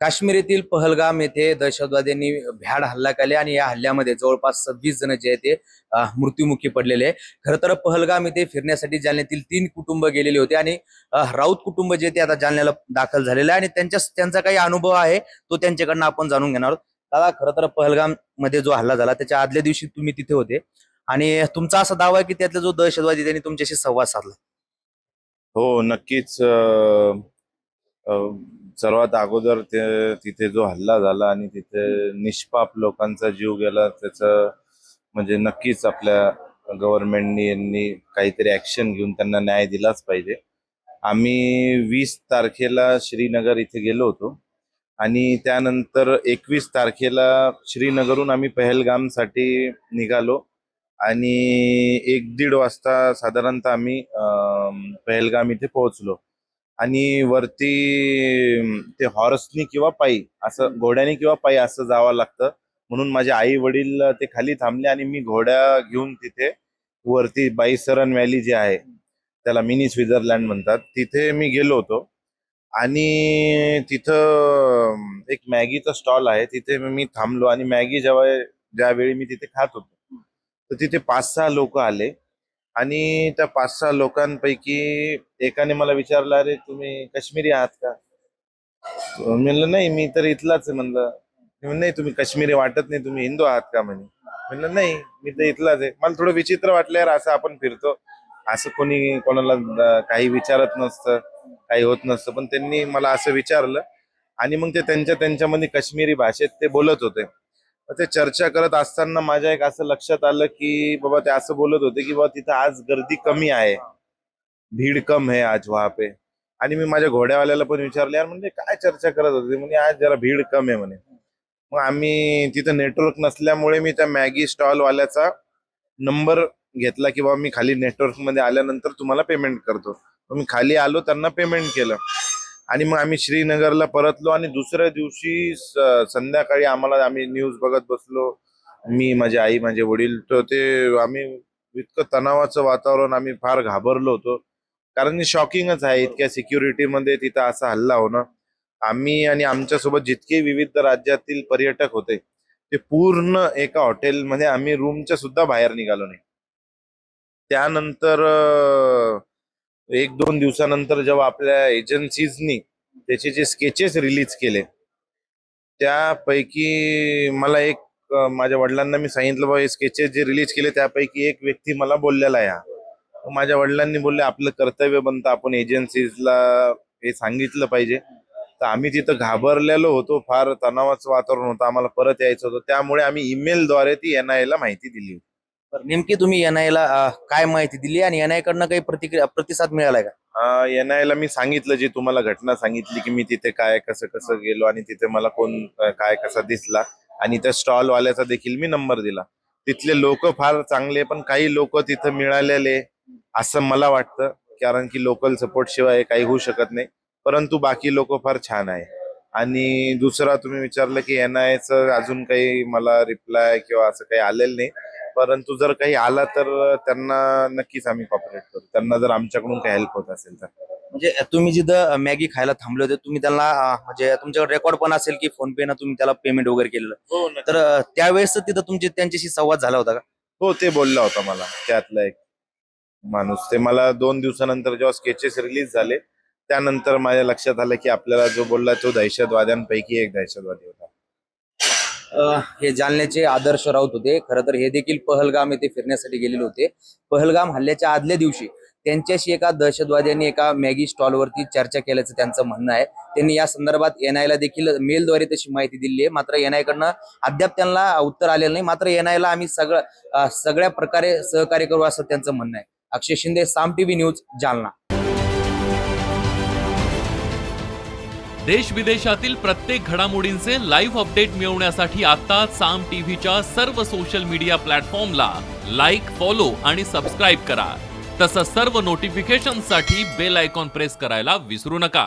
काश्मीर येथील पहलगाम येथे दहशतवाद्यांनी भ्याड हल्ला केला आणि या हल्ल्यामध्ये जवळपास 26 जण जे आहे ते मृत्युमुखी पडलेले आहे. खरं तर पहलगाम येथे फिरण्यासाठी जालन्यातील 3 कुटुंब गेलेले होते आणि राऊत कुटुंब जे ते आता जालन्याला दाखल झालेलं आहे आणि त्यांचा काही अनुभव आहे तो त्यांच्याकडनं आपण जाणून घेणार आहोत. दादा, खरं तर पहलगाम मध्ये जो हल्ला झाला त्याच्या आदल्या दिवशी तुम्ही तिथे होते आणि तुमचा असा दावा आहे की त्यातला जो दहशतवादी त्यांनी तुमच्याशी संवाद साधला. हो, नक्कीच. अ, सर्वात अगोदर तिथे जो हल्ला झाला आणि तिथे निष्पाप लोकांचा जीव गेला, त्याचं म्हणजे नक्कीच आपल्या गव्हर्नमेंटनी यांनी काहीतरी ऍक्शन घेऊन त्यांना न्याय दिलाच पाहिजे. आम्ही 20 तारखेला श्रीनगर इथे गेलो होतो आणि त्यानंतर 21 तारखेला श्रीनगरहून आम्ही पहलगामसाठी निघालो आणि 1-1:30 वाजता साधारणतः आम्ही पहलगाम इथे पोहोचलो. आणि वरती ते हॉर्सनी किंवा पायी असं, घोड्याने किंवा पायी असं जावं लागतं. म्हणून माझे आई वडील ते खाली थांबले आणि मी घोड्या घेऊन तिथे वरती बाईसरन व्हॅली जी आहे, त्याला मिनी स्वित्झर्लंड म्हणतात, तिथे मी गेलो होतो. आणि तिथं एक मॅगीचा स्टॉल आहे, तिथे मी थांबलो आणि मॅगी ज्यावेळी मी तिथे खात होतो तर तिथे 5-6 लोक आले आणि त्या 5-6 लोकांपैकी एकाने मला विचारलं, अरे तुम्ही काश्मीरी आहात का? म्हणलं नाही, मी तर इथलाच आहे. म्हणलं नाही, तुम्ही काश्मीरी वाटत नाही, तुम्ही हिंदू आहात का? म्हणलं नाही, मी तर इथलाच आहे. मला थोडं विचित्र वाटलं, यार असं आपण फिरतो, असं कोणी कोणाला काही विचारत नसतं, काही होत नसतं, पण त्यांनी मला असं विचारलं आणि मग ते त्यांच्यामध्ये काश्मीरी भाषेत ते बोलत होते. ते चर्चा करत असताना माझ्या एक असं लक्षात आलं की बाबा ते असं बोलत होते की बाबा तिथं आज गर्दी कमी आहे, भीड़ कम है आज वहां पे. आणि मी माझ्या घोड्यावाल्याला पण विचारलं, यार म्हणजे काय चर्चा करत होते? म्हणजे आज जरा भीड़ कम आहे म्हणे. मग आम्ही तिथं नेटवर्क नसल्यामुळे मी त्या मॅगी स्टॉल वाल्याचा नंबर घेतला की बाबा मी खाली नेटवर्क मध्ये आल्यानंतर तुम्हाला पेमेंट करतो. मग मी खाली आलो, त्यांना पेमेंट केलं आणि मग आम्ही श्रीनगरला परतलो. आणि दुसऱ्या दिवशी संध्याकाळी आम्ही न्यूज बघत बसलो, मी, माझी आई, माझे वडील. तर ते आम्ही इतकं तणावाचं वातावरण, आम्ही फार घाबरलो होतो, कारण शॉकिंगच आहे इतक्या सिक्युरिटीमध्ये तिथं असा हल्ला होणं. आम्ही आणि आमच्यासोबत जितके विविध राज्यातील पर्यटक होते ते पूर्ण एका हॉटेलमध्ये, आम्ही रूमच्या सुद्धा बाहेर निघालो नाही. त्यानंतर 1-2 दिवसानंतर जेव्हा आपल्या एजन्सीजनी त्याचे जे स्केचेस रिलीज केले, त्यापैकी मला माझ्या वडिलांना मी सांगितलं, बाबा हे स्केचेस जे रिलीज केले त्यापैकी एक व्यक्ती मला बोललेला आहे. माझ्या वडिलांनी बोलले, आपलं कर्तव्य बनतं, आपण एजन्सीजला हे सांगितलं पाहिजे. तर आम्ही तिथं घाबरलेलो होतो, फार तणावाचं वातावरण होतं, आम्हाला परत यायचं होतं. त्यामुळे आम्ही ईमेलद्वारे ती NIA ला माहिती दिली होती. नेमकी तुम्ही NIA ला काय माहिती दिली आणि NIA कडनं काही प्रतिसाद मिळालाय का? NIA ला मी सांगितलं, जी तुम्हाला घटना सांगितली, की मी तिथे काय कसं कसं गेलो आणि तिथे मला कोण काय कसा दिसला, आणि त्या स्टॉल वाल्याचा देखील मी नंबर दिला. तिथले लोक फार चांगले, पण काही लोक तिथं मिळालेले असं मला वाटतं, कारण की लोकल सपोर्ट शिवाय काही होऊ शकत नाही. परंतु बाकी लोक फार छान आहे. आणि दुसरा तुम्ही विचारलं की NIAचं अजून काही मला रिप्लाय किंवा असं काही आलेलं नाही, परंतु जर काही आला तर त्यांना नक्कीच आम्ही कॉपरेट करू, त्यांना जर आमच्याकडून काही हेल्प होत असेल तर. म्हणजे तुम्ही जिथं मॅगी खायला थांबले होते, तुम्ही त्यांना म्हणजे तुमच्याकडे रेकॉर्ड पण असेल की फोन पे ना तुम्ही त्याला पेमेंट वगैरे केलेलं, हो, तर त्यावेळेस तिथं त्यांच्याशी संवाद झाला होता का? हो, ते बोलला होता मला, त्यातला एक माणूस. ते मला 2 दिवसानंतर जेव्हा स्केचेस रिलीज झाले त्यानंतर माझ्या लक्षात आलं की आपल्याला जो बोलला तो दहशतवाद्यांपैकी एक दहशतवादी होता. हे जालन्याचे आदर्श राऊत होते. खरं तर हे देखील पहलगाम येथे फिरण्यासाठी गेलेले होते. पहलगाम हल्ल्याच्या आदल्या दिवशी त्यांच्याशी एका दहशतवाद्यांनी एका मॅगी स्टॉलवरती चर्चा केल्याचं त्यांचं म्हणणं आहे. त्यांनी या संदर्भात NIA ला देखील मेलद्वारे तशी माहिती दिली आहे. मात्र NIA कडनं अद्याप त्यांना उत्तर आलेलं नाही. मात्र NIA ला आम्ही सगळ्या प्रकारे सहकार्य करू असं त्यांचं म्हणणं आहे. अक्षय शिंदे, साम TV न्यूज, जालना. देश विदेशातील प्रत्येक घडामोडींचे लाईव्ह अपडेट मिळवण्यासाठी आता साम टीव्हीच्या सर्व सोशल मीडिया प्लॅटफॉर्मला लाईक, फॉलो आणि सबस्क्राईब करा. तसंच सर्व नोटिफिकेशनसाठी बेल आयकॉन प्रेस करायला विसरू नका.